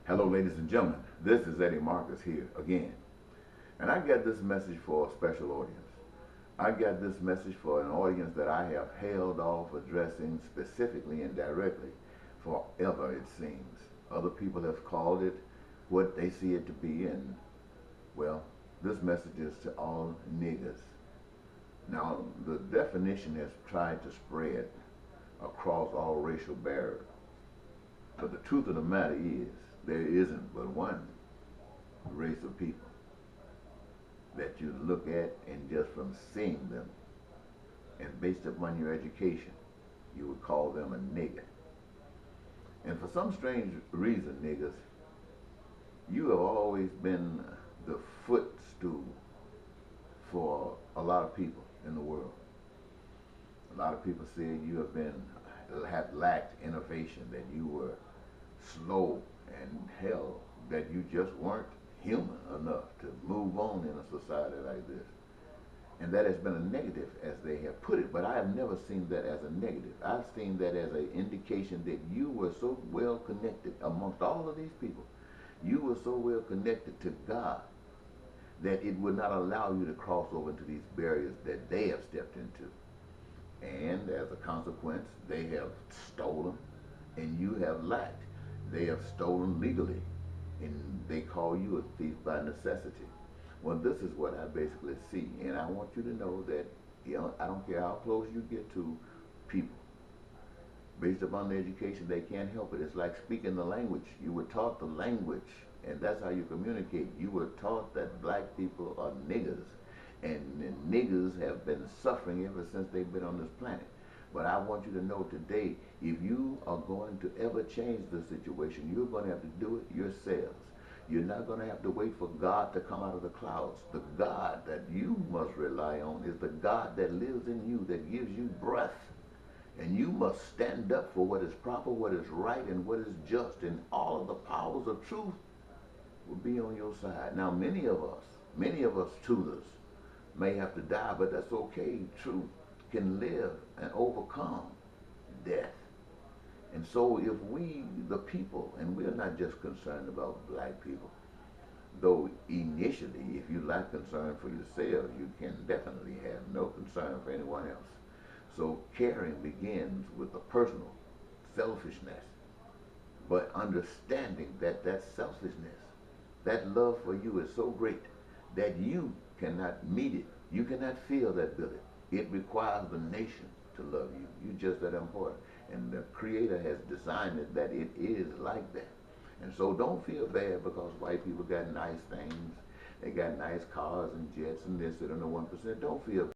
Hello, ladies and gentlemen. This is Eddie Marcus here again. And I got this message for a special audience. I got this message for an audience that I have held off addressing specifically and directly forever, it seems. Other people have called it what they see it to be, and, well, this message is to all niggas. Now, the definition has tried to spread across all racial barriers. But the truth of the matter is, there isn't but one race of people that you look at, and just from seeing them and based upon your education, you would call them a nigger. And for some strange reason, niggas, you have always been the footstool for a lot of people in the world. A lot of people say you have lacked innovation, that you were slow, and hell, that you just weren't human enough to move on in a society like this. And that has been a negative, as they have put it, but I have never seen that as a negative. I've seen that as an indication that you were so well connected amongst all of these people. You were so well connected to God that it would not allow you to cross over into these barriers that they have stepped into. And as a consequence, they have stolen and you have lacked. They have stolen legally, and they call you a thief by necessity. Well, this is what I basically see, and I want you to know that, I don't care how close you get to people. Based upon the education, they can't help it. It's like speaking the language. You were taught the language, and that's how you communicate. You were taught that black people are niggers, and niggers have been suffering ever since they've been on this planet. But I want you to know today, if you are going to ever change the situation, you're going to have to do it yourselves. You're not going to have to wait for God to come out of the clouds. The God that you must rely on is the God that lives in you, that gives you breath. And you must stand up for what is proper, what is right, and what is just. And all of the powers of truth will be on your side. Now, many of us truthers may have to die, but that's okay. Truth can live and overcome death. And so if we, the people, and we're not just concerned about black people, though initially, if you lack concern for yourself, you can definitely have no concern for anyone else. So caring begins with the personal selfishness, but understanding that that selfishness, that love for you is so great that you cannot meet it. You cannot feel that billet. It requires the nation to love you. You're just that important. And the Creator has designed it that it is like that. And so don't feel bad because white people got nice things. They got nice cars and jets and this, that, and the 1%. Don't feel